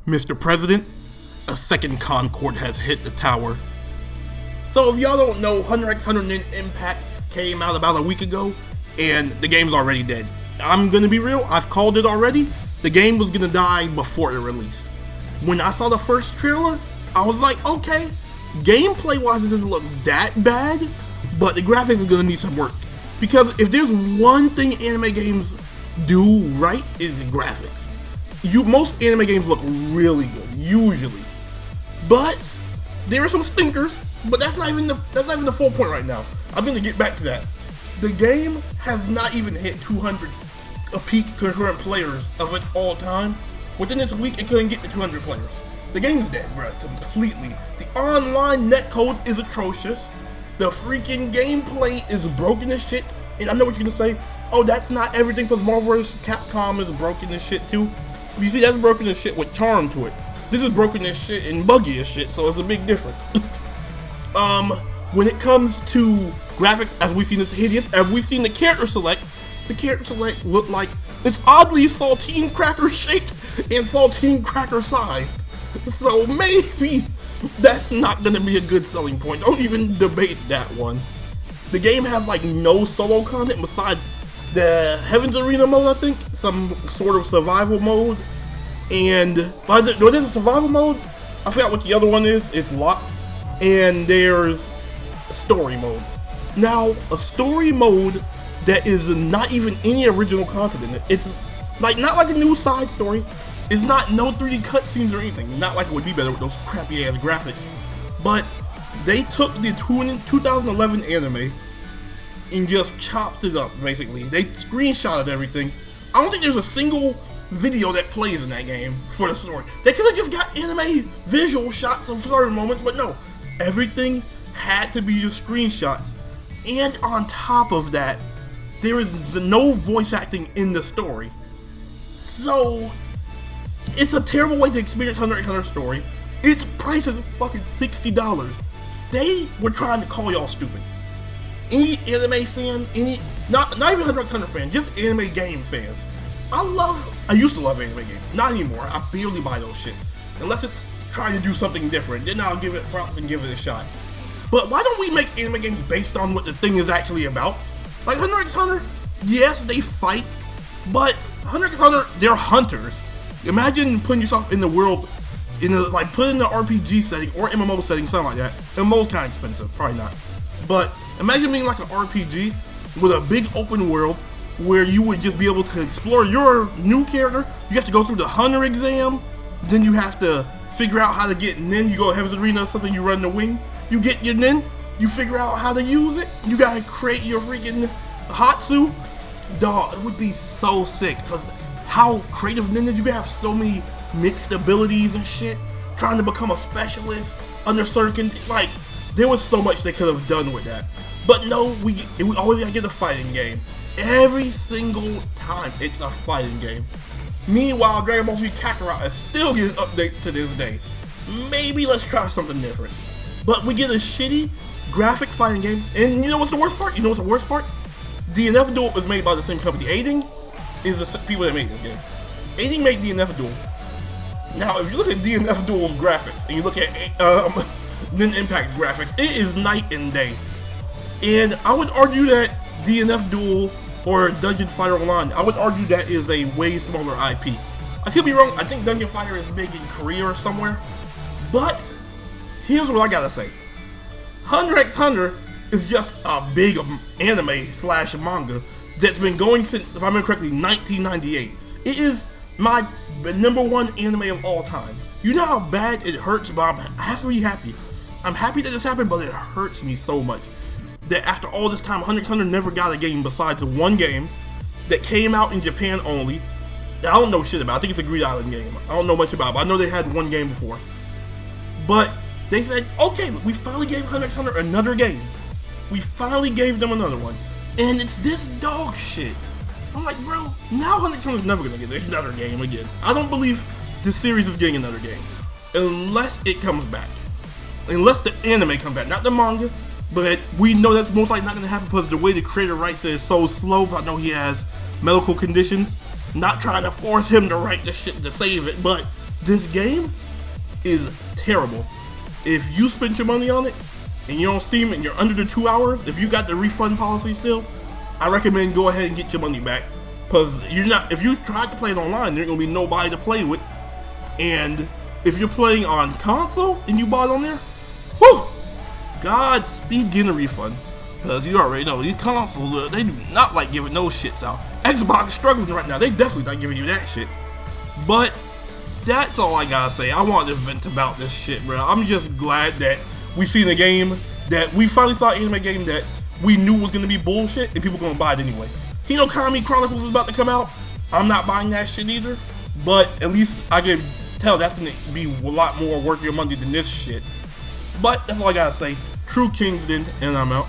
Mr. President, a second Concord has hit the tower. So if y'all don't know, Hunter x Hunter Nin Impact came out about a week ago, and the game's already dead. I'm gonna be real, I've called it already. The game was gonna die before it released. When I saw the first trailer, I was like, okay, gameplay-wise it doesn't look that bad, but the graphics are gonna need some work. Because if there's one thing anime games do right, is graphics. Most anime games look really good, usually. But there are some stinkers, but that's not even the full point right now. I'm gonna get back to that. The game has not even hit 200 peak concurrent players of its all time. Within this week, it couldn't get to 200 players. The game's dead, bro, completely. The online netcode is atrocious. The freaking gameplay is broken as shit. And I know what you're gonna say. Oh, that's not everything, because Marvel vs. Capcom is broken as shit too. You see, that's broken as shit with charm to it. This is broken as shit and buggy as shit, so it's a big difference. When it comes to graphics, as we've seen, it's hideous. As we've seen the character select look like it's oddly saltine cracker shaped and saltine cracker sized. So maybe that's not gonna be a good selling point. Don't even debate that one. The game has like no solo content besides the Heaven's Arena mode, I think, some sort of survival mode, and there's a survival mode. I forgot what the other one is. It's locked, and there's a story mode. Now, a story mode that is not even any original content in it. It's like not like a new side story. It's not no 3D cutscenes or anything. Not like it would be better with those crappy ass graphics. But they took the 2011 anime and just chopped it up, basically. They screenshotted everything. I don't think there's a single video that plays in that game for the story. They could have just got anime visual shots of certain moments, but no. Everything had to be just screenshots. And on top of that, there is no voice acting in the story. So, it's a terrible way to experience Hunter x Hunter story. Its price is fucking $60. They were trying to call y'all stupid. Any anime fan, not even Hunter x Hunter fan, just anime game fans. I used to love anime games, not anymore. I barely buy those shits. Unless it's trying to do something different, then I'll give it props and give it a shot. But why don't we make anime games based on what the thing is actually about? Like Hunter x Hunter, yes, they fight, but Hunter x Hunter, they're hunters. Imagine putting yourself in the world, put in an RPG setting or MMO setting, something like that. MMO's kind of expensive, probably not. But imagine being like an RPG with a big open world where you would just be able to explore your new character. You have to go through the hunter exam, then you have to figure out how to get Nin. You go to Heaven's Arena or something, you run the wing, you get your Nin, you figure out how to use it, you gotta create your freaking Hatsu. Dog, it would be so sick, because how creative Nin is. You can have so many mixed abilities and shit, trying to become a specialist under certain, like, there was so much they could have done with that. But no, we always gotta get a fighting game. Every single time it's a fighting game. Meanwhile, Dragon Ball Z Kakarot is still getting updates to this day. Maybe let's try something different. But we get a shitty graphic fighting game, and you know what's the worst part? The Inevitable was made by the same company. Aiding is the people that made this game. Aiding made the Inevitable. Now, if you look at the Inevitable's graphics, and you look at Nin Impact graphics, it is night and day. And I would argue that DNF Duel or Dungeon Fighter Online, I would argue that is a way smaller IP. I could be wrong, I think Dungeon Fighter is big in Korea or somewhere. But, here's what I gotta say. Hunter x Hunter is just a big anime slash manga that's been going since, if I remember correctly, 1998. It is my #1 anime of all time. You know how bad it hurts, but I have to be happy. I'm happy that this happened, but it hurts me so much that after all this time, Hunter x Hunter never got a game besides one game that came out in Japan only. That I don't know shit about. I think it's a Greed Island game. I don't know much about it, but I know they had one game before. But they said, okay, we finally gave Hunter x Hunter another game. We finally gave them another one. And it's this dog shit. I'm like, bro, now Hunter x Hunter is never gonna get another game again. I don't believe this series is getting another game. Unless it comes back. Unless the anime comes back, not the manga. But we know that's most likely not going to happen because the way the creator writes it is so slow. I know he has medical conditions. Not trying to force him to write the shit to save it, but this game is terrible. If you spent your money on it and you're on Steam and you're under the 2 hours, if you got the refund policy still, I recommend go ahead and get your money back. Because if you tried to play it online, there's gonna be nobody to play with. And if you're playing on console and you bought on there, whew, Godspeed getting a refund. Because you already know these consoles, they do not like giving those shits out. Xbox struggling right now, they definitely not giving you that shit. But that's all I gotta say. I wanted to vent about this shit, bro. I'm just glad that we seen a game that we finally saw an anime game that we knew was gonna be bullshit and people gonna buy it anyway. Hinokami Chronicles is about to come out. I'm not buying that shit either, but at least I can tell that's gonna be a lot more worth your money than this shit. But that's all I gotta say. Truekingsden, and I'm out.